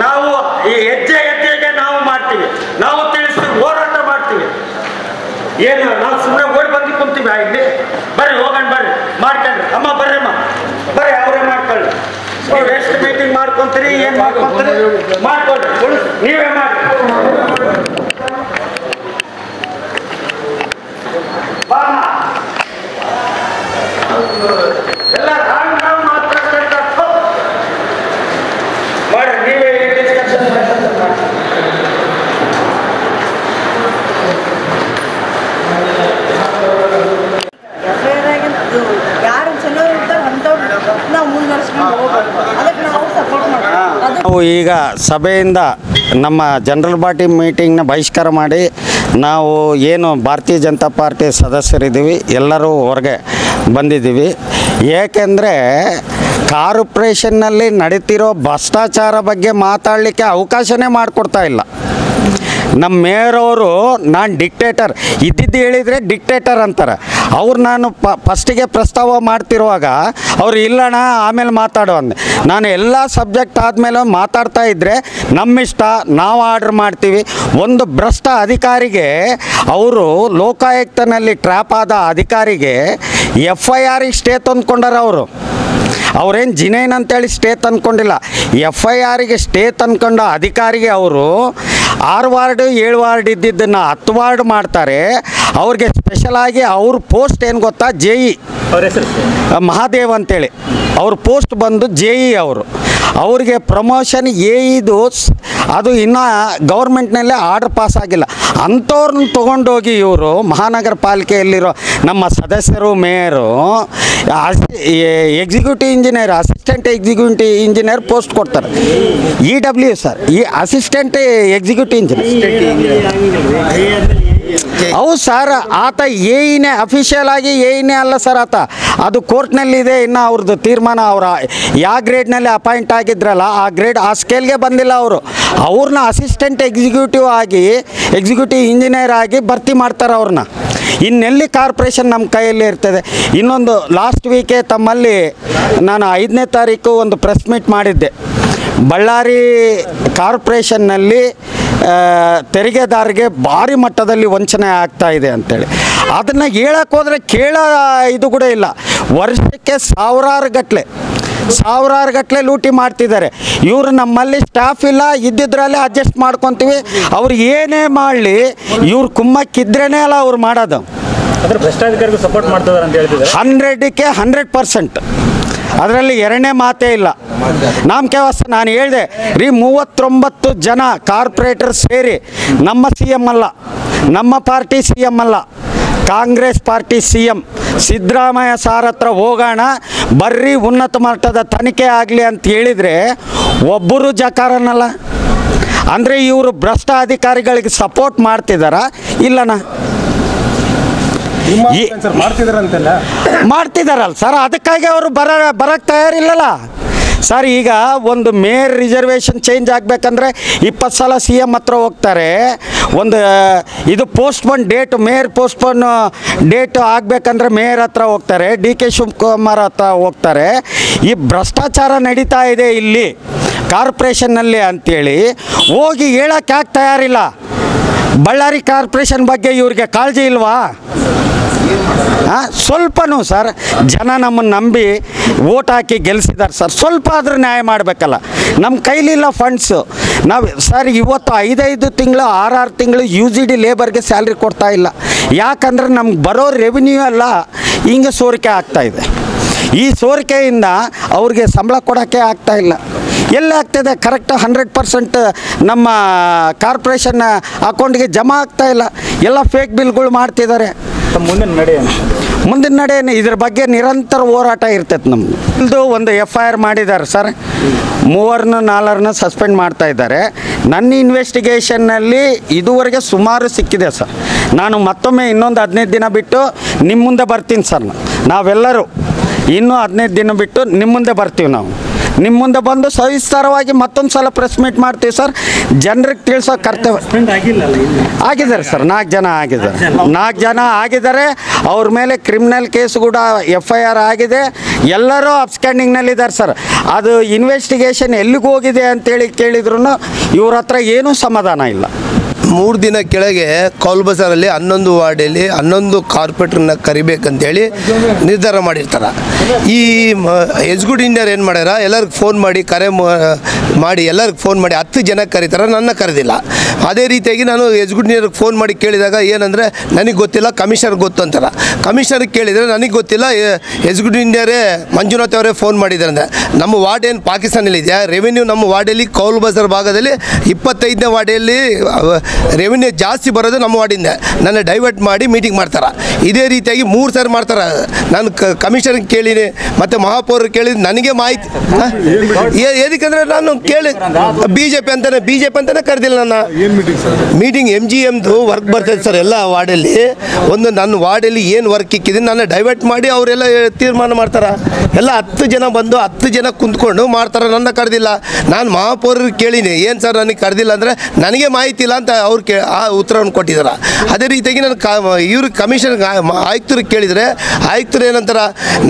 ನಾವು ಈ ಹೆಜ್ಜೆ ಹೆಜ್ಜೆಗೆ ನಾವು ಮಾಡ್ತೀವಿ, ನಾವು ತಿಳಿಸ್ತೀವಿ, ಹೋರಾಟ ಮಾಡ್ತೀವಿ. ಏನು ನಾವು ಸುಮ್ಮನೆ ಓಡಿ ಬಂದು ಕುಂತೀವಿ ಇಲ್ಲಿ? ಬರ್ರಿ ಹೋಗೋಣ, ಬರ್ರಿ ಮಾಡ್ಕೊಂಡ್ರಿ. ಅಮ್ಮ ಬರ್ರಿ, ಅಮ್ಮ ಬರ್ರಿ, ಅವರೇ ಮಾಡ್ಕೊಳ್ಳಿ. ನೀವು ಎಷ್ಟು ಮೀಟಿಂಗ್ ಮಾಡ್ಕೊಂತೀರಿ, ಏನ್ ಮಾಡ್ಕೊಂತೀರಿ ಮಾಡ್ಕೊಳ್ರಿ, ನೀವೇ ಮಾಡಿ. ಎಲ್ಲ ನಾವು ಮಾತಾಡ್ಕೊಂಡ ಮಾಡಿ, ನೀವೇ ಡಿಸ್ಕಷನ್ ಯಾರು ಚಲೋ ಇರ್ತಾರೆ ಅಂಥವ್ರು ನಾವು ಮುಂದುವರ್ಸ್ಕೊಂಡು ಹೋಗ್ಬೇಕು. ಅದಕ್ಕೆ ನಾವು ಸಪೋರ್ಟ್ ಮಾಡ್ತೀವಿ. ನಾವು ಈಗ ಸಭೆಯಿಂದ ನಮ್ಮ ಜನರಲ್ ಬಾಡಿ ಮೀಟಿಂಗ್ನ ಬಹಿಷ್ಕಾರ ಮಾಡಿ ನಾವು ಏನು ಭಾರತೀಯ ಜನತಾ ಪಾರ್ಟಿ ಸದಸ್ಯರಿದ್ದೀವಿ ಎಲ್ಲರೂ ಹೊರಗೆ ಬಂದಿದ್ದೀವಿ. ಏಕೆಂದರೆ ಕಾರ್ಪೊರೇಷನ್ನಲ್ಲಿ ನಡೀತಿರೋ ಭ್ರಷ್ಟಾಚಾರ ಬಗ್ಗೆ ಮಾತಾಡಲಿಕ್ಕೆ ಅವಕಾಶನೇ ಮಾಡಿಕೊಡ್ತಾ ಇಲ್ಲ. ನಮ್ಮ ಮೇಯರವರು ನಾನು ಡಿಕ್ಟೇಟರ್ ಇದ್ದಿದ್ದು ಹೇಳಿದರೆ ಡಿಕ್ಟೇಟರ್ ಅಂತಾರೆ. ಅವ್ರು ನಾನು ಫಸ್ಟಿಗೆ ಪ್ರಸ್ತಾವ ಮಾಡ್ತಿರುವಾಗ ಅವ್ರು ಇಲ್ಲಣ್ಣ ಆಮೇಲೆ ಮಾತಾಡೋ ಅಂದೆ. ನಾನು ಎಲ್ಲ ಸಬ್ಜೆಕ್ಟ್ ಆದಮೇಲೆ ಮಾತಾಡ್ತಾ ಇದ್ದರೆ ನಮ್ಮಿಷ್ಟ, ನಾವು ಆರ್ಡ್ರ್ ಮಾಡ್ತೀವಿ. ಒಂದು ಭ್ರಷ್ಟ ಅಧಿಕಾರಿಗೆ, ಅವರು ಲೋಕಾಯುಕ್ತನಲ್ಲಿ ಟ್ರ್ಯಾಪ್ ಆದ ಅಧಿಕಾರಿಗೆ FIR ಸ್ಟೇ ತಂದ್ಕೊಂಡಾರ. ಅವ್ರೇನು ಜಿನೇನ್ ಅಂತೇಳಿ ಸ್ಟೇ ತಂದ್ಕೊಂಡಿಲ್ಲ. FIRಗೆ ಸ್ಟೇ ತಂದ್ಕೊಂಡ ಅಧಿಕಾರಿಗೆ ಅವರು 6 ವಾರ್ಡ್ 7 ವಾರ್ಡ್ ಇದ್ದಿದ್ದನ್ನು 10 ವಾರ್ಡ್ ಮಾಡ್ತಾರೆ. ಅವ್ರಿಗೆ ಸ್ಪೆಷಲಾಗಿ ಅವ್ರ ಪೋಸ್ಟ್ ಏನು ಗೊತ್ತಾ, JE ಮಹಾದೇವ್ ಅಂತೇಳಿ ಅವ್ರ ಪೋಸ್ಟ್ ಬಂದು JE. ಅವ್ರಿಗೆ ಪ್ರಮೋಷನ್ AEದು ಅದು ಇನ್ನೂ ಗೌರ್ಮೆಂಟ್ನಲ್ಲೇ ಆರ್ಡ್ರ್ ಪಾಸ್ ಆಗಿಲ್ಲ. ಅಂಥವ್ರನ್ನ ತೊಗೊಂಡೋಗಿ ಇವರು ಮಹಾನಗರ ಪಾಲಿಕೆಯಲ್ಲಿರೋ ನಮ್ಮ ಸದಸ್ಯರು, mayor, executive engineer, assistant executive engineer post ಕೊಡ್ತಾರೆ. EW ಸರ್, ಈ ಅಸಿಸ್ಟೆಂಟ್ ಎಕ್ಸಿಕ್ಯೂಟಿವ್ ಇಂಜಿನಿಯರ್. ಹೌದು ಸರ್, ಆತ ಏನೇ ಅಫಿಷಿಯಲ್ ಆಗಿ ಏನೇ ಅಲ್ಲ ಸರ್ ಆತ. ಅದು ಕೋರ್ಟ್ನಲ್ಲಿದೆ. ಇನ್ನು ಅವ್ರದ್ದು ತೀರ್ಮಾನ, ಅವರ ಯಾವ ಗ್ರೇಡ್ನಲ್ಲಿ ಅಪಾಯಿಂಟ್ ಆಗಿದ್ರಲ್ಲ ಆ ಗ್ರೇಡ್ ಆ ಸ್ಕೇಲ್ಗೆ ಬಂದಿಲ್ಲ. ಅವ್ರನ್ನ ಅಸಿಸ್ಟೆಂಟ್ ಎಕ್ಸಿಕ್ಯೂಟಿವ್ ಆಗಿ, ಎಕ್ಸಿಕ್ಯೂಟಿವ್ ಇಂಜಿನಿಯರ್ ಆಗಿ ಭರ್ತಿ ಮಾಡ್ತಾರೆ ಅವ್ರನ್ನ. ಇನ್ನೆಲ್ಲಿ ಕಾರ್ಪೊರೇಷನ್ ನಮ್ಮ ಕೈಯಲ್ಲಿ ಇರ್ತದೆ. ಇನ್ನೊಂದು ಲಾಸ್ಟ್ ವೀಕೆ ತಮ್ಮಲ್ಲಿ ನಾನು 5ನೇ ತಾರೀಕು ಒಂದು ಪ್ರೆಸ್ ಮೀಟ್ ಮಾಡಿದ್ದೆ. ಬಳ್ಳಾರಿ ಕಾರ್ಪೊರೇಷನ್ನಲ್ಲಿ ತೆರಿಗೆದಾರರಿಗೆ ಭಾರಿ ಮಟ್ಟದಲ್ಲಿ ವಂಚನೆ ಆಗ್ತಾ ಇದೆ ಅಂಥೇಳಿ ಅದನ್ನು ಹೇಳಕ್ಕೆ ಹೋದರೆ ಕೇಳೋ ಇದು ಕೂಡ ಇಲ್ಲ. ವರ್ಷಕ್ಕೆ ಸಾವಿರಾರು ಗಟ್ಟಲೆ ಲೂಟಿ ಮಾಡ್ತಿದ್ದಾರೆ ಇವರು. ನಮ್ಮಲ್ಲಿ ಸ್ಟಾಫ್ ಇಲ್ಲ, ಇದ್ದಿದ್ರಲ್ಲೇ ಅಡ್ಜಸ್ಟ್ ಮಾಡ್ಕೊತೀವಿ. ಅವ್ರು ಏನೇ ಮಾಡಲಿ ಇವ್ರು ಕುಮ್ಮಕ್ಕಿದ್ರೇ ಅಲ್ಲ ಅವ್ರು ಮಾಡೋದು. ಭ್ರಷ್ಟಾಧಿಕಾರಿಗೂ ಸಪೋರ್ಟ್ ಮಾಡ್ತಿದ್ದಾರೆ ಅಂತ ಹೇಳ್ತಿದ್ದಾರೆ. 100ಕ್ಕೆ 100%. ಅದರಲ್ಲಿ ಎರಡನೇ ಮಾತೇ ಇಲ್ಲ. ನಾನು ಹೇಳಿದೆ ರೀ, 39 ಜನ ಕಾರ್ಪೊರೇಟರ್ ಸೇರಿ ನಮ್ಮ CM ಅಲ್ಲ, ನಮ್ಮ ಪಾರ್ಟಿ CM ಅಲ್ಲ, Congress party CM Siddaramaiah sir ಹತ್ರ ಹೋಗೋಣ ಬರ್ರಿ, ಉನ್ನತ ಮಟ್ಟದ ತನಿಖೆ ಆಗಲಿ ಅಂತ ಹೇಳಿದರೆ ಒಬ್ಬರು ಜಕಾರನಲ್ಲ. ಅಂದರೆ ಇವರು ಭ್ರಷ್ಟ ಅಧಿಕಾರಿಗಳಿಗೆ ಸಪೋರ್ಟ್ ಮಾಡ್ತಿದ್ದಾರಾ ಇಲ್ಲನಾ? ಮಾಡ್ತಿದಾರಲ್ಲ ಸರ್, ಅದಕ್ಕಾಗಿ ಅವರು ಬರಕ್ಕೆ ತಯಾರಿಲ್ಲಲ್ಲ ಸರ್. ಈಗ ಒಂದು ಮೇಯರ್ ರಿಸರ್ವೇಷನ್ ಚೇಂಜ್ ಆಗಬೇಕಂದ್ರೆ 20 ಸಲ CM ಹತ್ರ ಹೋಗ್ತಾರೆ. ಒಂದು ಇದು postpone date, mayor postpone date ಆಗಬೇಕಂದ್ರೆ ಮೇಯರ್ ಹತ್ರ ಹೋಗ್ತಾರೆ, DK ಶಿವಕುಮಾರ್ ಹತ್ರ ಹೋಗ್ತಾರೆ. ಈ ಭ್ರಷ್ಟಾಚಾರ ನಡೀತಾ ಇದೆ ಇಲ್ಲಿ ಕಾರ್ಪೊರೇಷನ್ನಲ್ಲಿ ಅಂಥೇಳಿ ಹೋಗಿ ಹೇಳೋಕ್ಕೆ ಯಾಕೆ ತಯಾರಿಲ್ಲ? ಬಳ್ಳಾರಿ ಕಾರ್ಪೊರೇಷನ್ ಬಗ್ಗೆ ಇವ್ರಿಗೆ ಕಾಳಜಿ ಇಲ್ವಾ? ಸ್ವಲ್ಪನೂ ಸರ್, ಜನ ನಮ್ಮನ್ನು ನಂಬಿ ವೋಟ್ ಹಾಕಿ ಗೆಲ್ಲಿಸಿದ್ದಾರೆ ಸರ್. ಸ್ವಲ್ಪ ಆದರೂ ನ್ಯಾಯ ಮಾಡಬೇಕಲ್ಲ. ನಮ್ಮ ಕೈಲಿಲ್ಲ ಫಂಡ್ಸು. ನಾವು ಸರ್ ಇವತ್ತು 5 ತಿಂಗಳು 6 ತಿಂಗಳು UGD ಲೇಬರ್ಗೆ ಸ್ಯಾಲ್ರಿ ಕೊಡ್ತಾ ಇಲ್ಲ. ಯಾಕಂದರೆ ನಮ್ಗೆ ಬರೋ ರೆವಿನ್ಯೂ ಎಲ್ಲ ಹಿಂಗೆ ಸೋರಿಕೆ ಆಗ್ತಾಯಿದೆ. ಈ ಸೋರಿಕೆಯಿಂದ ಅವ್ರಿಗೆ ಸಂಬಳ ಕೊಡೋಕ್ಕೆ ಆಗ್ತಾಯಿಲ್ಲ. ಎಲ್ಲಿ ಆಗ್ತಾಯಿದೆ? ಕರೆಕ್ಟ್ 100% ನಮ್ಮ ಕಾರ್ಪೊರೇಷನ್ ಅಕೌಂಟ್ಗೆ ಜಮಾ ಆಗ್ತಾಯಿಲ್ಲ. ಎಲ್ಲ ಫೇಕ್ ಬಿಲ್ಗಳು ಮಾಡ್ತಿದ್ದಾರೆ. ಮುಂದಿನ ನಡೆ ಇದ್ರ ಬಗ್ಗೆ ನಿರಂತರ ಹೋರಾಟ ಇರ್ತೈತೆ ನಮ್ಮದು. ಇದು ಒಂದು FIR ಮಾಡಿದ್ದಾರೆ ಸರ್, 3-4 ಸಸ್ಪೆಂಡ್ ಮಾಡ್ತಾ ಇದ್ದಾರೆ. ನನ್ನ ಇನ್ವೆಸ್ಟಿಗೇಷನ್ನಲ್ಲಿ ಇದುವರೆಗೆ ಸುಮಾರು ಸಿಕ್ಕಿದೆ ಸರ್. ನಾನು ಮತ್ತೊಮ್ಮೆ ಇನ್ನೊಂದು 15 ದಿನ ಬಿಟ್ಟು ನಿಮ್ಮ ಮುಂದೆ ಬರ್ತೀನಿ ಸರ್. ನಾವೆಲ್ಲರೂ ಇನ್ನೂ 15 ದಿನ ಬಿಟ್ಟು ನಿಮ್ಮ ಮುಂದೆ ಬರ್ತೀವಿ ನಾವು. ನಿಮ್ಮ ಮುಂದೆ ಬಂದು ಸವಿಸ್ತಾರವಾಗಿ ಮತ್ತೊಂದು ಸಲ ಪ್ರೆಸ್ ಮೀಟ್ ಮಾಡ್ತೀವಿ ಸರ್. ಜನರಿಗೆ ತಿಳಿಸೋ ಕರ್ತವ್ಯ ಆಗಿದ್ದಾರೆ ಸರ್. 4 ಜನ ಆಗಿದ್ದಾರೆ. 4 ಜನ ಆಗಿದ್ದಾರೆ. ಅವ್ರ ಮೇಲೆ ಕ್ರಿಮಿನಲ್ ಕೇಸ್ ಕೂಡ FIR ಆಗಿದೆ. ಎಲ್ಲರೂ ಅಬ್ಸ್ಟ್ಯಾಂಡಿಂಗ್ನಲ್ಲಿದ್ದಾರೆ ಸರ್. ಅದು ಇನ್ವೆಸ್ಟಿಗೇಷನ್ ಎಲ್ಲಿಗೆ ಹೋಗಿದೆ ಅಂತೇಳಿ ಕೇಳಿದ್ರು ಇವ್ರ ಹತ್ರ ಏನೂ ಸಮಾಧಾನ ಇಲ್ಲ. 3 ದಿನ ಕೆಳಗೆ ಕೌಲ್ ಬಜಾರಲ್ಲಿ 11 ವಾರ್ಡಲ್ಲಿ 11 ಕಾರ್ಪೊರೇಟ್ರನ್ನ ಕರಿಬೇಕಂತೇಳಿ ನಿರ್ಧಾರ ಮಾಡಿರ್ತಾರೆ. ಈ ಎಕ್ಸಿಕ್ಯೂಟಿವ್ ಇಂಜಿನಿಯರ್ ಏನು ಮಾಡ್ಯಾರ, ಎಲ್ಲರಿಗೆ ಫೋನ್ ಮಾಡಿ ಮಾಡಿ ಎಲ್ಲರಿಗೆ ಫೋನ್ ಮಾಡಿ 10 ಜನ ಕರೀತಾರೆ, ನನ್ನ ಕರೆದಿಲ್ಲ. ಅದೇ ರೀತಿಯಾಗಿ ನಾನು ಎಕ್ಸಿಕ್ಯೂಟಿವ್ ಇಂಜಿನಿಯರ್ಗೆ ಫೋನ್ ಮಾಡಿ ಕೇಳಿದಾಗ ಏನಂದರೆ ನನಗೆ ಗೊತ್ತಿಲ್ಲ, ಕಮಿಷನರ್ಗೆ ಗೊತ್ತು ಅಂತಾರೆ. ಕಮಿಷನರ್ಗೆ ಕೇಳಿದರೆ ನನಗೆ ಗೊತ್ತಿಲ್ಲ, ಎಕ್ಸಿಕ್ಯೂಟಿವ್ ಇಂಜಿನಿಯರೇ ಮಂಜುನಾಥ್ ಅವರೇ ಫೋನ್ ಮಾಡಿದ್ದಾರೆ ಅಂದರೆ. ನಮ್ಮ ವಾರ್ಡ್ ಏನು ಪಾಕಿಸ್ತಾನಲ್ಲಿದೆಯಾ? ರೆವೆನ್ಯೂ ನಮ್ಮ ವಾರ್ಡಲ್ಲಿ ಕೌಲ್ ಬಜಾರ್ ಭಾಗದಲ್ಲಿ 25ನೇ ವಾರ್ಡಲ್ಲಿ ರೆವಿನ್ಯೂ ಜಾಸ್ತಿ ಬರೋದು ನಮ್ಮ ವಾರ್ಡಿಂದ. ನನ್ನ ಡೈವರ್ಟ್ ಮಾಡಿ ಮೀಟಿಂಗ್ ಮಾಡ್ತಾರೆ. ಇದೇ ರೀತಿಯಾಗಿ 3 ಸಾರಿ ಮಾಡ್ತಾರೆ. ನಾನು ಕಮಿಷನರ್ಗೆ ಕೇಳಿನಿ ಮತ್ತು ಮಹಾಪೌರರು ಕೇಳಿದ್ದು ನನಗೆ ಮಾಹಿತಿ ಏದಕ್ಕಂದರೆ ನಾನು ಕೇಳಿ BJP ಅಂತಾನೆ ಕರೆದಿಲ್ಲ. ನನ್ನ ಮೀಟಿಂಗ್ MGMದು ವರ್ಕ್ ಬರ್ತದೆ ಸರ್ ಎಲ್ಲ ವಾರ್ಡಲ್ಲಿ. ನನ್ನ ವಾರ್ಡಲ್ಲಿ ಏನು ವರ್ಕ್ ಇಕ್ಕಿದ್ದೀನಿ ನನ್ನ ಡೈವರ್ಟ್ ಮಾಡಿ ಅವರೆಲ್ಲ ತೀರ್ಮಾನ ಮಾಡ್ತಾರೆ. ಎಲ್ಲ 10 ಜನ ಬಂದು 10 ಜನ ಕುಂತ್ಕೊಂಡು ಮಾಡ್ತಾರೆ. ನನ್ನ ಕರೆದಿಲ್ಲ. ನಾನು ಮಹಾಪೌರರಿಗೆ ಕೇಳಿನಿ, ಏನು ಸರ್ ನನಗೆ ಕರೆದಿಲ್ಲ ಅಂದರೆ ನನಗೆ ಮಾಹಿತಿ ಇಲ್ಲ ಅಂತ ಅವ್ರು ಆ ಉತ್ತರವನ್ನು ಕೊಟ್ಟಿದ್ದಾರೆ. ಅದೇ ರೀತಿಯಾಗಿ ನಾನು ಇವ್ರಿಗೆ ಕಮಿಷನ್ ಆಯುಕ್ತರಿಗೆ ಕೇಳಿದರೆ ಆಯುಕ್ತರು ಏನಂತಾರೆ,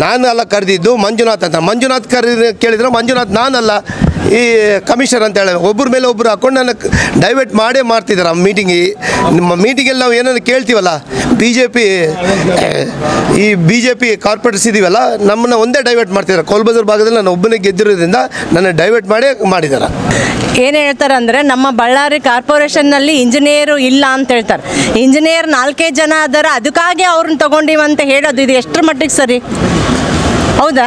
ನಾನು ಅಲ್ಲ ಕರೆದಿದ್ದು ಮಂಜುನಾಥ್ ಅಂತ. ಮಂಜುನಾಥ್ ಕೇಳಿದರೆ ಮಂಜುನಾಥ್ ನಾನಲ್ಲ, ಈ ಕಮಿಷನರ್ ಅಂತ ಹೇಳಿ ಒಬ್ಬರ ಮೇಲೆ ಒಬ್ಬರು ಹಾಕೊಂಡು ನನ್ನ ಡೈವರ್ಟ್ ಮಾಡೇ ಮಾಡ್ತಿದ್ದಾರೆ. ನಿಮ್ಮ ಮೀಟಿಂಗಲ್ಲಿ ನಾವು ಏನಾದ್ರು ಕೇಳ್ತೀವಲ್ಲ, BJP ಕಾರ್ಪೊರೇಟರ್ಸ್ ಇದೀವಲ್ಲ, ನಮ್ಮನ್ನು ಒಂದೇ ಡೈವರ್ಟ್ ಮಾಡ್ತಿದ್ದಾರೆ. ಕೌಲ್ ಬಜಾರ್ ಭಾಗದಲ್ಲಿ ನಾನು ಒಬ್ಬನೇ ಗೆದ್ದಿರೋದ್ರಿಂದ ನನ್ನ ಡೈವರ್ಟ್ ಮಾಡಿದ್ದಾರೆ. ಏನು ಹೇಳ್ತಾರೆ ಅಂದರೆ, ನಮ್ಮ ಬಳ್ಳಾರಿ ಕಾರ್ಪೊರೇಷನ್ನಲ್ಲಿ ಇಂಜಿನಿಯರು ಇಲ್ಲ ಅಂತ ಹೇಳ್ತಾರೆ. ಇಂಜಿನಿಯರ್ 4 ಜನ ಅದಾರ, ಅದಕ್ಕಾಗಿ ಅವ್ರನ್ನ ತಗೊಂಡಿವಂತ ಹೇಳೋದು ಇದು ಎಷ್ಟರ ಮಟ್ಟಿಗೆ ಸರಿ? ಹೌದಾ?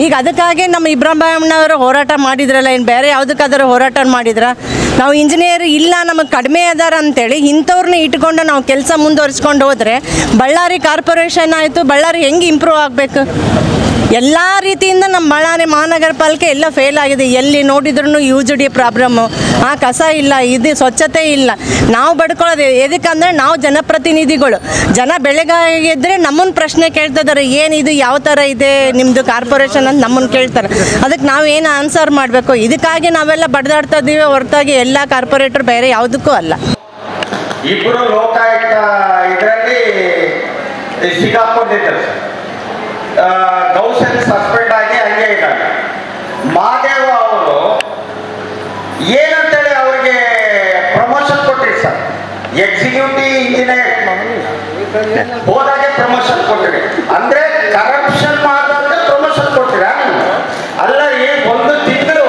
ಈಗ ಅದಕ್ಕಾಗಿ ನಮ್ಮ ಇಬ್ರಾಹಿಂನವರು ಹೋರಾಟ ಮಾಡಿದ್ರಲ್ಲ, ಏನು ಬೇರೆ ಯಾವುದಕ್ಕಾದರೂ ಹೋರಾಟ ಮಾಡಿದ್ರ? ನಾವು ಇಂಜಿನಿಯರ್ ಇಲ್ಲ, ನಮಗೆ ಕಡಿಮೆ ಅದಾರ ಅಂತೇಳಿ ಇಂಥವ್ರನ್ನ ಇಟ್ಕೊಂಡು ನಾವು ಕೆಲಸ ಮುಂದುವರಿಸ್ಕೊಂಡು ಹೋದರೆ ಬಳ್ಳಾರಿ ಕಾರ್ಪೊರೇಷನ್ ಆಯಿತು, ಬಳ್ಳಾರಿ ಹೆಂಗೆ ಇಂಪ್ರೂವ್ ಆಗಬೇಕು? ಎಲ್ಲ ರೀತಿಯಿಂದ ನಮ್ಮ ಬಳ್ಳಾರಿ ಮಹಾನಗರ ಪಾಲಿಕೆ ಎಲ್ಲ ಫೇಲ್ ಆಗಿದೆ. ಎಲ್ಲಿ ನೋಡಿದ್ರೂ UGD ಪ್ರಾಬ್ಲಮ್ಮು, ಕಸ ಇಲ್ಲ, ಇದು ಸ್ವಚ್ಛತೆ ಇಲ್ಲ. ನಾವು ಬಡ್ಕೊಳ್ಳೋದು ಎದಕ್ಕಂದರೆ ನಾವು ಜನಪ್ರತಿನಿಧಿಗಳು. ಜನ ಬೆಳಗಾಗಿದ್ದರೆ ನಮ್ಮನ್ನು ಪ್ರಶ್ನೆ ಕೇಳ್ತಿದ್ದಾರೆ, ಏನಿದು ಯಾವ ಥರ ಇದೆ ನಿಮ್ಮದು ಕಾರ್ಪೊರೇಷನ್ ಅಂತ ನಮ್ಮನ್ನು ಕೇಳ್ತಾರೆ. ಅದಕ್ಕೆ ನಾವು ಏನು ಆನ್ಸರ್ ಮಾಡಬೇಕು? ಇದಕ್ಕಾಗಿ ನಾವೆಲ್ಲ ಬಡ್ದಾಡ್ತಾ ಇದ್ದೀವಿ ಹೊರತಾಗಿ ಎಲ್ಲ ಕಾರ್ಪೊರೇಟರ್ ಬೇರೆ ಯಾವುದಕ್ಕೂ ಅಲ್ಲ. ಇಬ್ಬರು ಲೋಕಾಯುಕ್ತ ಇದರಲ್ಲಿ ಸಿಗಾಕೊಂಡಿದ್ದಾರೆ. ಗೌಸನ್ ಸಸ್ಪೆಂಡ್ ಆಗಿ ಹಂಗೆ ಇದ್ದಾರೆ. ಮಾದೇವ ಅವರು ಏನಂತೇಳಿ ಅವ್ರಿಗೆ ಪ್ರಮೋಷನ್ ಕೊಟ್ಟಿರಿ ಸರ್. ಎಕ್ಸಿಕ್ಯೂಟಿವ್ ಇಂಜಿನಿಯರ್ ಹೋದಾಗೆ ಪ್ರಮೋಷನ್ ಕೊಟ್ಟಿರಿ ಅಂದ್ರೆ ಕರಪ್ಷನ್ ಮಾಡಿದ್ರೆ ಪ್ರಮೋಷನ್ ಕೊಟ್ಟಿರಾ? ಅಲ್ಲ, ಒಂದು ತಿಂಗಳು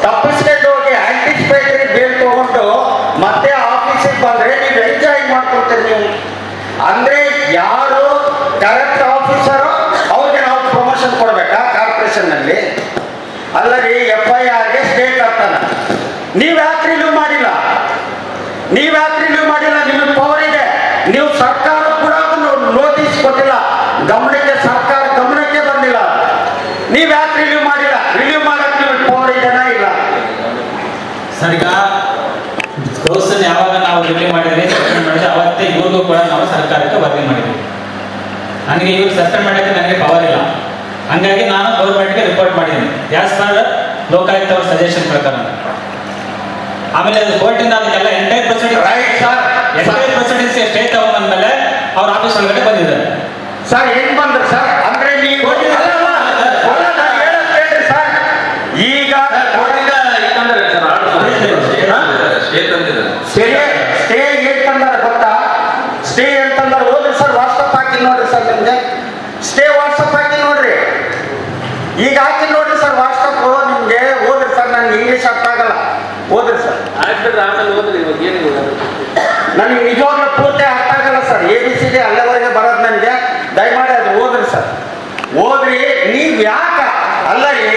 ತಪ್ಪಿಸ್ಕೊಂಡು ಹೋಗಿ ಆಂಟಿಸಿಪೇಟರಿ ಬೇಲ್ ತಗೊಂಡು ಮತ್ತೆ ಆಫೀಸಿಗೆ ಬಂದ್ರೆ ನೀವು ಎಂಜಾಯ್ ಮಾಡ್ಕೊಳ್ತೀರಿ ನೀವು. ಅಂದ್ರೆ ಯಾರು ಕರೆಕ್ಟ್ ಆಫೀಸರು ಅವ್ರಿಗೆ ನಾವು ಪ್ರಮೋಷನ್ ಕೊಡ್ಬೇಕಾ ಕಾರ್ಪೊರೇಷನ್ ನಲ್ಲಿ? ಅಲ್ಲ ರೀ, FIRಗೆ ಸ್ಟೇಟ್ ಆಗ್ತಾನೆ. ನೀವು ಯಾಕೆ ರಿನ್ಯೂ ಮಾಡಿಲ್ಲ? ನಿಮಗೆ ಪವರ್ ಇದೆ. ನೀವು ಸರ್ಕಾರ ಕೂಡ ನೋಟಿಸ್ ಕೊಟ್ಟಿಲ್ಲ, ಸರ್ಕಾರ ಗಮನಕ್ಕೆ ಬಂದಿಲ್ಲ. ನೀವು ಯಾಕೆ ರಿನ್ಯೂ ಮಾಡಿಲ್ಲ? ರಿನ್ಯೂ ಮಾಡಕ್ಕೆ ನಿಮಗೆ ಪವರ್ ಇದೆನಾ ಇಲ್ಲ? ಸರ್, ಈಗ ಗೌಸನ್ ಯಾವಾಗ ನಾವು ರಿವ್ಯೂ ಮಾಡಿದ್ರೆ ಅವತ್ತೇ ಇವ್ರಿಗೂ ಕೂಡ ನಾವು ಸರ್ಕಾರಕ್ಕೆ ವರದಿ ಮಾಡಿದ್ವಿ. ನನಗೆ ಇವ್ರು ಸಸ್ಪೆಂಡ್ ಮಾಡೋಕ್ಕೆ ನನಗೆ ಪವರ್ ಇಲ್ಲ, ಹಂಗಾಗಿ ನಾನು ಗೌರ್ಮೆಂಟ್ಗೆ ರಿಪೋರ್ಟ್ ಮಾಡಿದ್ದೀನಿ ಯಾಸ್ ಪರ್ ಲೋಕಾಯುಕ್ತ ಅವ್ರ ಸಜೆಷನ್ ಪ್ರಕಾರ. ಆಮೇಲೆ ಅದು ಕೋರ್ಟಿಂದ ಅದಕ್ಕೆಲ್ಲ ಎಂಟೈರ್ ಪ್ರೊಸೀಡಿಂಗ್ಸ್ ಸ್ಟೇ ತಗೊಂಡ್ಮೇಲೆ ಅವ್ರ ಆಫೀಸ್ ಒಳಗಡೆ ಬಂದಿದ್ದಾರೆ. ಸರ್ ಹೆಂಗ್ ಬಂದ್ರು ಸರ್? ಅಂದ್ರೆ ನೀವು ಈಗ ಸ್ಟೇ ಹೇಳ್ತಂದಾರ ಗೊತ್ತಾ? ಸ್ಟೇ ಹೇಳ್ತಂದಾರ. ಹೋದ್ರಿ ಸರ್, ವಾಟ್ಸಪ್ ಹಾಕಿ ನೋಡ್ರಿ ಸರ್, ನಿಮ್ಗೆ ಸ್ಟೇ ವಾಟ್ಸಪ್ ಹಾಕಿ ನೋಡ್ರಿ. ಈಗ ಹಾಕಿ ನೋಡ್ರಿ ಸರ್ ವಾಟ್ಸಪ್ ನಿಮ್ಗೆ. ಹೋದ್ರಿ ಸರ್, ನನ್ಗೆ ಇಂಗ್ಲೀಷ್ ಅರ್ಥ ಆಗಲ್ಲ. ಹೋದ್ರಿ ಸರ್, ನನಗೆ ನಿಜವಾಗ್ಲೂ ಪೂರ್ತಿ ಅರ್ಥ ಆಗಲ್ಲ ಸರ್. ABCD ಅಲ್ಲಿವರೆಗೆ ಬರೋದು ನನಗೆ. ದಯಮಾಡಿ ಅದು ಓದ್ರಿ ಸರ್. ಓದ್ರಿ. ನೀವ್ ಯಾಕ ಅಲ್ಲ ರೀ,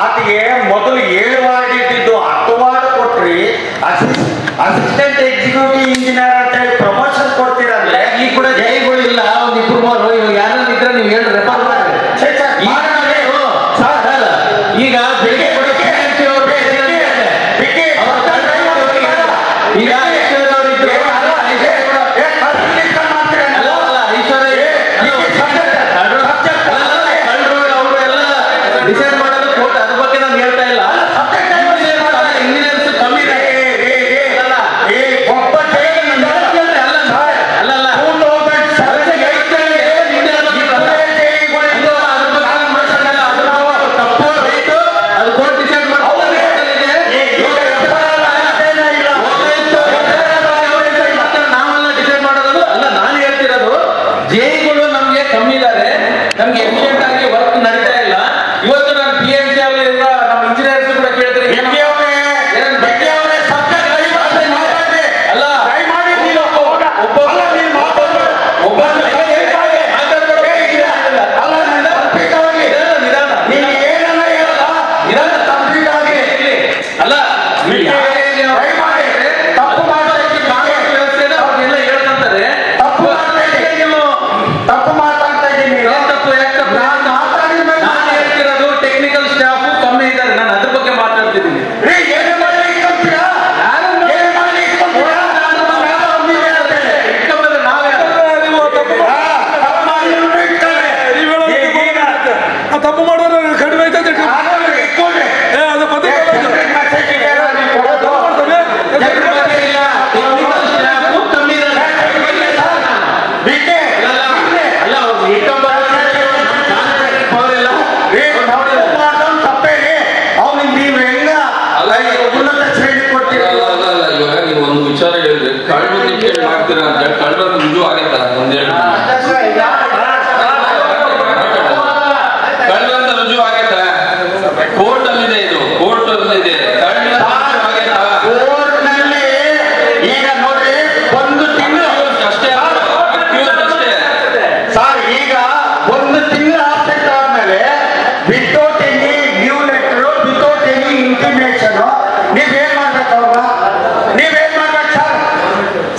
ಆತಗೆ ಮೊದಲು 7 ವಾರ್ಡ್ ಇದ್ದಿದ್ದು 10 ವಾರ್ಡ್ ಕೊಟ್ರಿ. ಅಸಿಸ್ಟೆಂಟ್ ಎಕ್ಸಿಕ್ಯೂಟಿವ್ ಇಂಜಿನಿಯರ್ ಅಂತ ಹೇಳಿ ಪ್ರಮೋಷನ್ ಕೊಡ್ತೀರಂದ್ರೆ ಈ ಕೂಡ ಜೈಗಳು ಇಲ್ಲ. ಒಂದಿಬ್ರು ಮೂರು ಇವಾಗ ಯಾರು ಇದ್ರೆ ನೀವು ಹೇಳ್ರಿ. ಈಗ ಬೆಳಿಗ್ಗೆ ಈಗ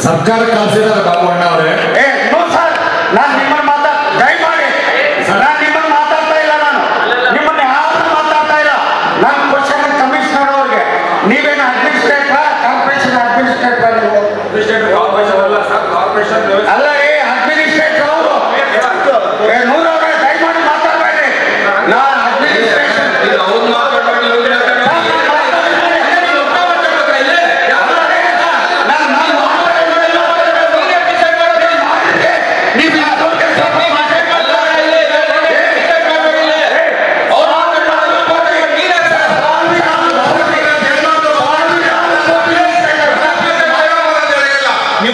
ಸರ್ಕಾರ ಕಳಿಸಿದಾರೆ ಬಾಬು ಅಣ್ಣ ಅವರೇ. ಸರ್ ನಾನು ನಿಮ್ಮನ್ನ ದಯಮಾಡಿ ನಾನು ನಿಮ್ಮನ್ನ ಮಾತಾಡ್ತಾ ಇಲ್ಲ, ನಾನು ನಿಮ್ಮನ್ನ ಯಾರು ಮಾತಾಡ್ತಾ ಇಲ್ಲ. ನಾನು ಕ್ವಶನ್ ಕಮಿಷನರ್ ಅವ್ರಿಗೆ, ನೀವೇನು ಅಡ್ಮಿನಿಸ್ಟ್ರೇಟರ್ ಕಾರ್ಪೊರೇಷನ್ ಅಡ್ಮಿನಿಸ್ಟ್ರೇಟರ್ ಅಲ್ಲ ರೀ, ಅಡ್ಮಿನಿಸ್ಟ್ರೇಟರ್ ಅವರು ನೂರವ್ರೆ ದಯಮಾಡಿ ಮಾತಾಡಬೇಡಿ. ನಾನು ಅಡ್ಮಿನಿಸ್ಟ್ರೇಷನ್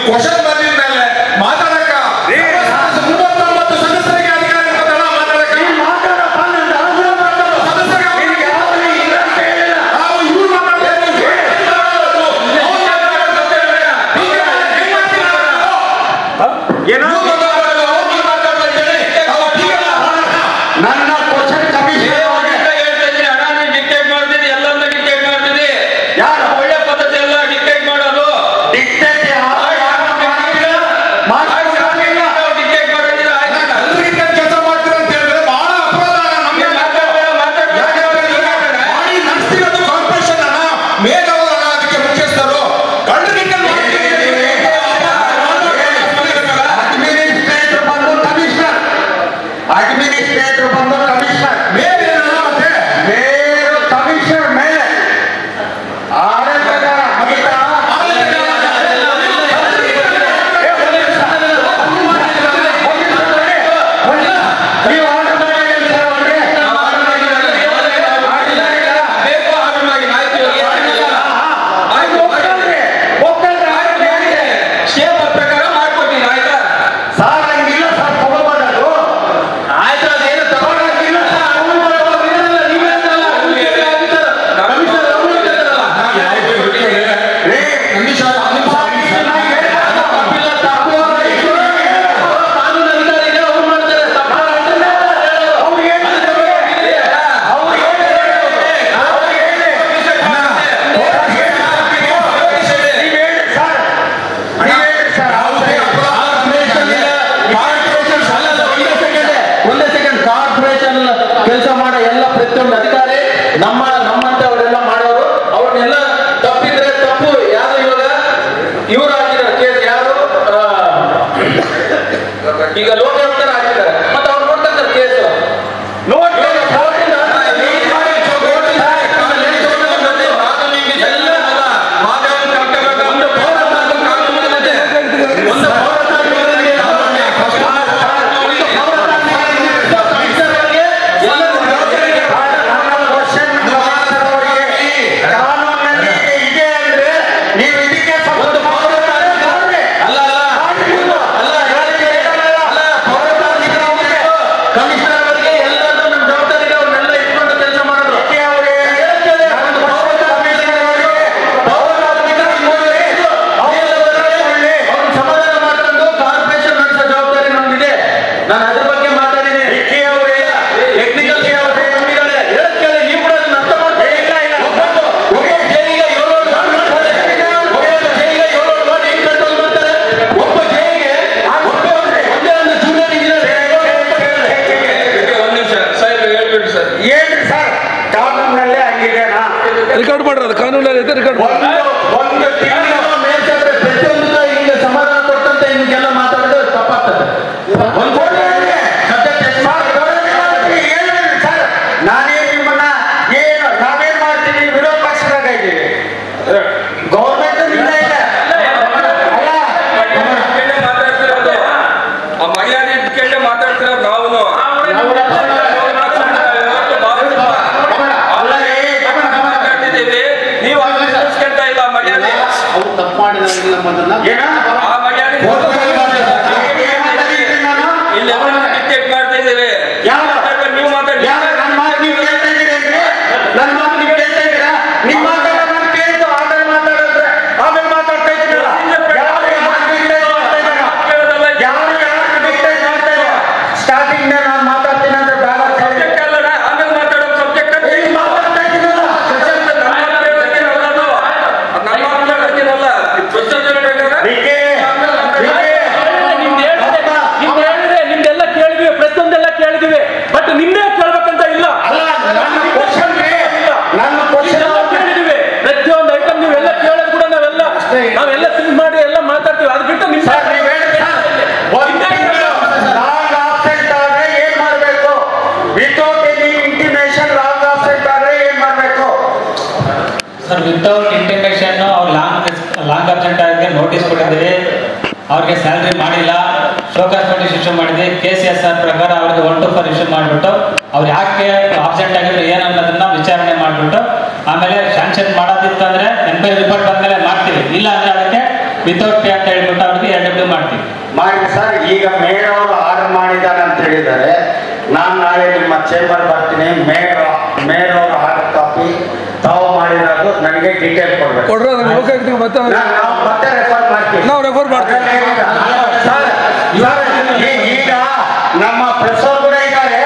ಕ್ವಶನ್ ಬಂದಿದ ಮೇಲೆ ಮಾತಾಡಕ 39 ಸದಸ್ಯರಿಗೆ ಅಧಿಕಾರ ನನ್ನ ಕ್ವಶನ್ ಕಮಿಷನ್ ಡಿಕ್ಟೇಟ್ ಮಾಡ್ತೀನಿ, ಎಲ್ಲರನ್ನ ಡಿಕ್ಟೇಟ್ ಮಾಡ್ತೀನಿ. ಯಾರು ಒಳ್ಳೆ ಪದ್ಧತಿ ಎಲ್ಲ ಡಿಕ್ಟೇಟ್ ಮಾಡೋದು. ಡಿಕ್ಟೇಟ್ ಕೆಲಸ ಮಾಡ್ತೀರ ಅಂತ ಹೇಳಿದ್ರೆ ಬಹಳ ಅಪರಾಧ. ನಮ್ಗೆ ನಡೆಸ್ತಿರೋದು ಕಾರ್ಪೊರೇಷನ್ ಅನ್ನ, ಮೇಘವರನ್ನ ಅದಕ್ಕೆ ಮುಖ್ಯಸ್ಥರು ಅಡ್ಮಿನಿಸ್ಟ್ರೇಟರ್ ಬಂದು ಕಮಿಷನರ್, ಅಡ್ಮಿನಿಸ್ಟ್ರೇಟರ್ ಬಂದು ಕಮಿಷನರ್ ಮೇಲೆ ಮತ್ತೆ ಬೇರೆ ಕಮಿಷನರ್ ಮೇಲೆ ಆಡಳಿತಗಾರ ನೀವು ಆರ್ಡರ್ ಶೇಪ್ ಪ್ರಕಾರ ಮಾಡ್ಕೊಡ್ತೀನಿ, ಆಯ್ತಾ? ಸಾರ್ ಹಂಗಿಲ್ಲ ಸರ್, ತಗೋಬಾರ್ದು. ಆಯ್ತು, ಅದೇನು ತಗೊಂಡಿಲ್ಲ ಒಂದೇ ಸೆಕೆಂಡ್. ಕಾರ್ಪೊರೇಷನ್ ಕೆಲಸ ಮಾಡೋ ಎಲ್ಲ ಪ್ರತಿಯೊಂದು ಅಧಿಕಾರಿ ನಮ್ಮಂತವರೆಲ್ಲ ಮಾಡೋರು, ಅವ್ರನ್ನೆಲ್ಲ ತಪ್ಪಿದ್ರೆ ತಪ್ಪು. ಯಾರು ಇವರು ಹಾಕಿದ್ದಾರೆ ಕೇಸ್, ಯಾರು ಈಗ ಲೋಕಾಯುಕ್ತರು ಹಾಕಿದ್ದಾರೆ, ಮತ್ತೆ ಅವ್ರು ನೋಡ್ತಾರೆ ಕೇಸ್. ನಾನು ಅದ್ರ ಬಗ್ಗೆ ಮಾತಾಡಿದ್ದೀನಿ. ಟೆಕ್ನಿಕಲ್ ನೀವು ಕೂಡ ಅದನ್ನ ಅರ್ಥ ಮಾಡ್ಕೊಳ್ಳಿ. ಒಬ್ಬ ಜೈಲಿಗೆ 7 ಮಾಡ್ತಾರೆ, ಒಬ್ಬ ಜೈಲಿಗೆ ಒಂದೇ ಒಂದು ಜೂನಿಯರ್ ಇಂಜಿನಿಯರ್. ಒಂದು ನಿಮಿಷ ಸಾಹೇಬ್ ಹೇಳ್ಬಿಡಿ ಸರ್. ಏನು ಸರ್, ಕಾನೂನಿನಲ್ಲೇ ಹಂಗಿದೆನಾ? ರಿಕಾರ್ಡ್ ಮಾಡ್ರಿ, ಕಾನೂನಲ್ಲಿ ಐತೆ ರಿಕಾರ್ಡ್ ಒಂದು ತಿಂಗಳು ಮೇಲ್ಚಾದ್ರೆ ಪ್ರತಿಯೊಂದು ಹಿಂಗೆ ಸಮಾಧಾನ ಕೊಟ್ಟಂತೆ ನಿಮ್ಗೆಲ್ಲ ಮಾತಾಡಿದ್ರೆ ತಪ್ಪಾಗ್ತದೆ. ನಾನೇ ನಿಮ್ಮನ್ನ ಸರ್ ವಿತೌಟ್ ಇಂಟಿಮೇಷನ್ ಅವ್ರು ಲಾಂಗ್ ಅಬ್ಸೆಂಟ್ ಆಗಿ ನೋಟಿಸ್ ಕೊಟ್ಟಿದ್ದೀವಿ, ಅವ್ರಿಗೆ ಸ್ಯಾಲ್ರಿ ಮಾಡಿಲ್ಲ, ಶೋಕಾಸ್ ನೋಟಿಸ್ ಇಶ್ಯೂ ಮಾಡಿದ್ವಿ. KCSR ಪ್ರಕಾರ ಅವ್ರಿಗೆ 1 to 4 ಇಶ್ಯೂ ಮಾಡಿಬಿಟ್ಟು ಅವ್ರು ಯಾಕೆ ಅಬ್ಸೆಂಟ್ ಆಗಿದ್ರು ಏನನ್ನೋದನ್ನ ವಿಚಾರಣೆ ಮಾಡಿಬಿಟ್ಟು ಆಮೇಲೆ ಸ್ಯಾಂಕ್ಷನ್ ಮಾಡೋದಿತ್ತು ಅಂದರೆ ಎನ್ಕ್ವೈರಿ ರಿಪೋರ್ಟ್ ಬಂದಮೇಲೆ ಮಾಡ್ತೀವಿ, ಇಲ್ಲ ಅಂದರೆ ಅದಕ್ಕೆ ವಿತೌಟ್ ಪೇ ಅಂತ ಹೇಳ್ಬಿಟ್ಟು ಅವ್ರಿಗೆ 2 ಮಾಡ್ತೀವಿ. ಮಾಡಿ ಸರ್. ಈಗ ಮೇಯರ್ ಅವರು ಆರ್ಡರ್ ಮಾಡಿದ್ದಾರೆ ಅಂತ ಹೇಳಿದ್ದಾರೆ. ನಾನು ನಾಳೆ ನಿಮ್ಮ ಚೇಂಬರ್ ಬರ್ತೀನಿ. ಮೇಯರ್ ಅವರು ಆರ್ಡರ್ ಕಾಪಿ ತಾವು ಮಾಡಿರೋದು ನನಗೆ ಡೀಟೇಲ್ ಕೊಡ್ಬೇಕು. ನಾವು ಮತ್ತೆ ರೆಫರ್ ಮಾಡ್ತೀವಿ. ಸರ್ ಈಗ ನಮ್ಮ ಪ್ರೆಸ್ ಅವ್ರು ಕೂಡ ಇದ್ದಾರೆ,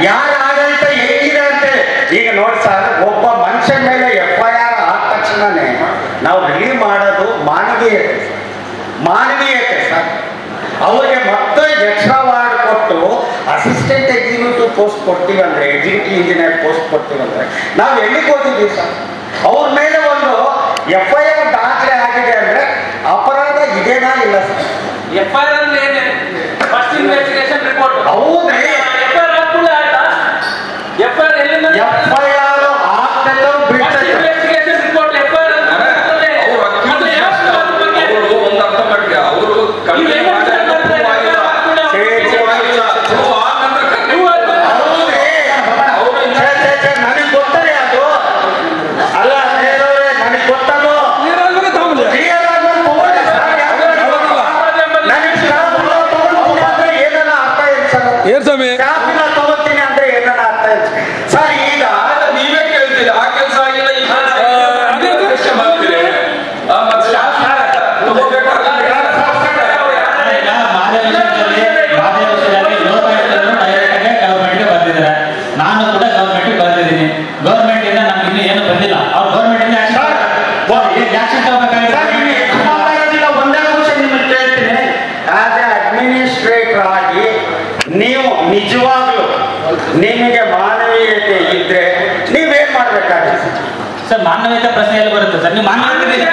ಯಾರ ಆಡಳಿತ ಹೇಗಿದೆ ಅಂತೇಳಿ. ಈಗ ನೋಡಿ ಸರ್, ಒಬ್ಬ ಮನುಷ್ಯನ ಮೇಲೆ FIR ಆದ ತಕ್ಷಣನೇ ನಾವು ರಿಲೀವ್ ಮಾಡೋದು ಮಾನವೀಯತೆ ಸರ್. ಅವ್ರಿಗೆ ಮತ್ತೆ ಎಕ್ಸ್ಟ್ರಾ ವಾರ್ಡ್ ಕೊಟ್ಟು ಅಸಿಸ್ಟೆಂಟ್ ಎಕ್ಸಿಕ್ಯೂಟಿವ್ ಪೋಸ್ಟ್ ಕೊಡ್ತೀವಿ ಅಂದರೆ, ಎಕ್ಸಿಕ್ಯೂಟಿವ್ ಇಂಜಿನಿಯರ್ ಪೋಸ್ಟ್ ಕೊಡ್ತೀವಿ ಅಂದರೆ ನಾವು ಎಲ್ಲಿಗೆ ಹೋಗಿದ್ದೀವಿ ಸರ್? ಅವ್ರ ಮೇಲೆ ಒಂದು FIR ದಾಖಲೆ ಆಗಿದೆ ಅಂದರೆ ಅಪರಾಧ ಇದೇನಾ ಇಲ್ಲ ಸರ್? FIR ಅಲ್ಲಿ ಫಸ್ಟ್ ಇನ್ವೆಸ್ಟಿಗೇಷನ್ ರಿಪೋರ್ಟ್ ಹೌದ್ರಿ. FIR ಆಗ್ತದೆ ಆಯ್ತಾ? FIR ಎಲ್ಲಿಂದ FIR ಆಗ್ತದೋ ಬಿಡ್ತದೆ. ಇನ್ವೆಸ್ಟಿಗೇಷನ್ ರಿಪೋರ್ಟ್ FIR ನನಗೆ ಗೊತ್ತರೆ ಅದು ಅಲ್ಲ, ನನಗೆ ಗೊತ್ತದು. ತಗೋತೀನಿ ಅಂದ್ರೆ ಏನಾರ ಅರ್ಥ ಇಲ್ಲ ಸರ್. ಈಗ ನೀವೇ ಕೇಳ್ತೀರಿ, ಆ ಕೆಲಸ ಆಗಿಲ್ಲ, ಈ ನಾನು ಕೂಡ ಗೌರ್ಮೆಂಟ್ ಬರ್ತಿದ್ದೀನಿ. ಗೌರ್ಮೆಂಟ್ ಇಂದ ನಮ್ಗೆ ಇನ್ನೂ ಏನು ಬಂದಿಲ್ಲ. ಅವ್ರು ಗೌರ್ಮೆಂಟ್ ಇಂದ ಆಕ್ಷನ್ ತಗೋಬೇಕಾಗಿಲ್ಲ. ಒಂದೇ ವಿಷಯ ನಿಮಗೆ ಕೇಳ್ತೀನಿ. ಆಸ್ ಎ ಅಡ್ಮಿನಿಸ್ಟ್ರೇಟರ್ ಆಗಿ ನೀವು ನಿಜವಾಗ್ಲೂ ನಿಮಗೆ ಮಾನವೀಯತೆ ಇದ್ರೆ ನೀವೇನ್ ಮಾಡ್ಬೇಕಾಗುತ್ತೆ ಸರ್? ಮಾನವೀಯತೆ ಪ್ರಶ್ನೆ ಎಲ್ಲಿ ಬರುತ್ತೆ ಸರ್? ನೀವು ಮಾನವೀಯತೆ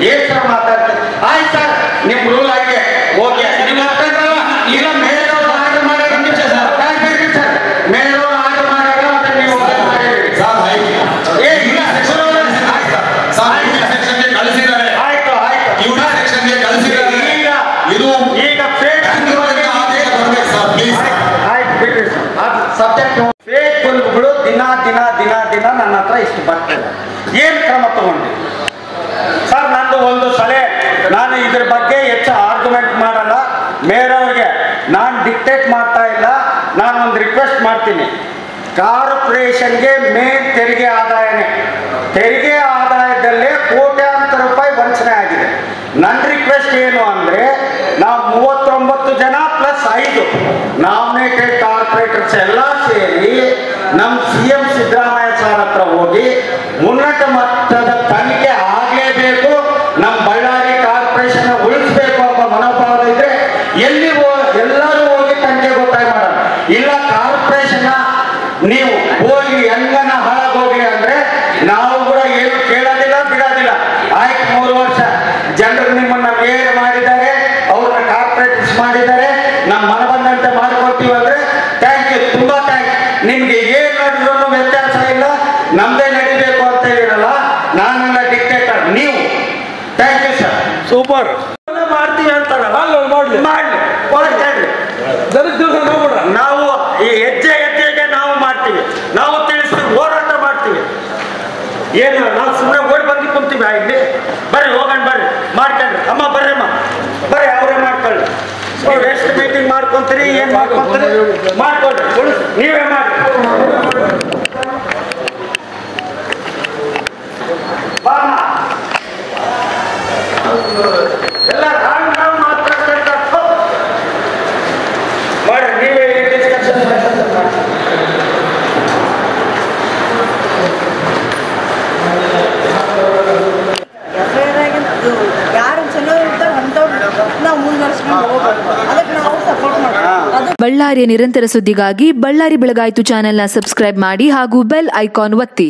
ಏನ್ ಸರ್ ಮಾತಾಡ್ತೀರಿ? ಆಯ್ತು ಸರ್, ನಿಮ್ ರೂಲ್ ಆಗಿ ಓಕೆ. ನೀವು ಮಾತಾಡ್ರಲ್ಲ, ಈಗ ಮೇಲವರು ಆರ್ಡರ್ ಮಾಡಾಗ ಸರ್, ಮೇಲವರು ಆರ್ಡರ್ ಮಾಡಾಗ ಮತ್ತೆ ನೀವು ಆಯ್ತು ಈಗ ಆಯ್ತು ಬಿಡ್ರಿ ಸರ್. ಅದು ಸಬ್ಜೆಕ್ಟ್ ಫೇಕ್ ಬಲ್ಬ್ಗಳು ದಿನ ನನ್ನ ಹತ್ರ ಇಷ್ಟು ಬರ್ತದೆ. ಏನ್ ಕ್ರಮ ತಗೊಂಡು ಸರ್? ನಂದು ಒಂದು ಸಲಹೆ, ನಾನು ಇದ್ರ ಬಗ್ಗೆ ಹೆಚ್ಚು ಆರ್ಗ್ಯುಮೆಂಟ್ ಮಾಡಲ್ಲ. ಮೇಯರ್ ಅವ್ರಿಗೆ ನಾನು ಡಿಕ್ಟೇಟ್ ಮಾಡ್ತಾ ಇಲ್ಲ. ನಾನು ಒಂದು ರಿಕ್ವೆಸ್ಟ್ ಮಾಡ್ತೀನಿ. ಕಾರ್ಪೊರೇಷನ್ಗೆ ಮೇನ್ ತೆರಿಗೆ ಆದಾಯನೇ, ತೆರಿಗೆ ಆದಾಯದಲ್ಲೇ ಕೋಟ್ಯಾಂತರ ರೂಪಾಯಿ ವಂಚನೆ ಆಗಿದೆ. ನನ್ನ ರಿಕ್ವೆಸ್ಟ್ ಏನು ಅಂದರೆ, ನಾವು 39 ಜನ ಪ್ಲಸ್ 5 ನಾಮಿನೇಟೆಡ್ ಕಾರ್ಪೊರೇಟರ್ಸ್ ಎಲ್ಲ ಸೇರಿ ನಮ್ಮ CM ಸಿದ್ದರಾಮಯ್ಯ ಸರ್ ಹತ್ರ ಹೋಗಿ ಉನ್ನತ ಮಟ್ಟದ ತನಿಖೆ ಆಗಲೇಬೇಕು, ನಮ್ಮ ಬಳ್ಳಾರಿ ಕಾರ್ಪೊರೇಷನ್ ಉಳಿಸ್ಬೇಕು ಎಂಬ ಮನೋಭಾವ ಇದ್ರೆ ಎಲ್ಲರೂ ಹೋಗಿ ತನಿಖೆ ಗೊತ್ತಾಗಿ ಮಾಡೋಣ. ಇಲ್ಲ ಕಾರ್ಪೊರೇಷನ್ ನೀವು ಹೋಗಿ ಹೆಂಗನ ಹಾಳಾಗೋಗ್ಲಿ ಅಂದ್ರೆ ನಾವು ಕೂಡ ಏನು ಕೇಳೋದಿಲ್ಲ, ಬಿಡೋದಿಲ್ಲ. ಆಯ್ತು, 3 ವರ್ಷ ಜನರು ನಿಮ್ಮನ್ನ ಮೇಯರ್ ಮಾಡಿದ್ದಾರೆ, ಅವ್ರನ್ನ ಕಾರ್ಪೊರೇಟರ್ಸ್ ಮಾಡಿದ್ದಾರೆ, ನಮ್ಮ ಮನ ಬಂದಂತೆ ಮಾಡ್ಕೊಳ್ತೀವಿ ಅಂದ್ರೆ ಥ್ಯಾಂಕ್ ಯು, ತುಂಬಾ ಥ್ಯಾಂಕ್ಸ್. ನಿಮ್ಗೆ ಏನ್ ನಡೆದ್ರು ವ್ಯತ್ಯಾಸ ಇಲ್ಲ, ನಮ್ದೇ ನಡಿಬೇಕು ಅಂತ ಹೇಳಿರಲ್ಲ. ನಾನೆಲ್ಲ ಡಿಕ್ಟೇಟರ್, ನೀವು. Thank you sir. ಸೂಪರ್. ಮಾಡ್ತೀವಿ ಅಂತಾರಲ್ಲ, ಮಾಡ್ಲಿ. ನಾವು ಈ ಹೆಜ್ಜೆಗೆ ನಾವು ಮಾಡ್ತೀವಿ, ನಾವು ತಿಳಿಸ್ತೀವಿ, ಹೋರಾಟ ಮಾಡ್ತೀವಿ. ಏನು ನಾವು ಸುಮ್ಮನೆ ಓಡಿ ಬಂದು ಕುಂತೀವಿ ಇಲ್ಲಿ? ಬರ್ರಿ ಹೋಗೋಣ, ಬರ್ರಿ ಮಾಡ್ಕೊಂಡ್ರಿ. ಅಮ್ಮ ಬರ್ರಮ್ಮ, ಬರ್ರಿ, ಅವರೇ ಮಾಡ್ಕೊಳ್ಳಿ. ಎಷ್ಟು ಮೀಟಿಂಗ್ ಮಾಡ್ಕೊಂತೀರಿ, ಏನ್ ಮಾಡ್ಕೊಂತೀರಿ ಮಾಡ್ಕೊಳ್ರಿ, ನೀವೇ ಮಾಡಿ. ಎಲ್ಲ ನಾವು ಮಾತಾಡ್ಕೊಂಡ ಮಾಡಿ, ನೀವೇ ಡಿಸ್ಕಷನ್ ಯಾರು ಚಲೋ ಇರ್ತಾರೆ ಅಂಥವ್ರು ನಾವು ಮುಂದುವರ್ಸ್ಕೊಂಡು ಹೋಗ್ಬೇಕು. ಅದಕ್ಕೆ ನಾವು ಸಪೋರ್ಟ್ ಮಾಡ್ತೀವಿ. ಬಳ್ಳಾರಿಯ ನಿರಂತರ ಸುದ್ದಿಗಾಗಿ ಬಳ್ಳಾರಿ ಬೆಳಗಾಯಿತು ಚಾನೆಲ್ನ ಸಬ್ಸ್ಕ್ರೈಬ್ ಮಾಡಿ ಹಾಗೂ ಬೆಲ್ ಐಕಾನ್ ಒತ್ತಿ.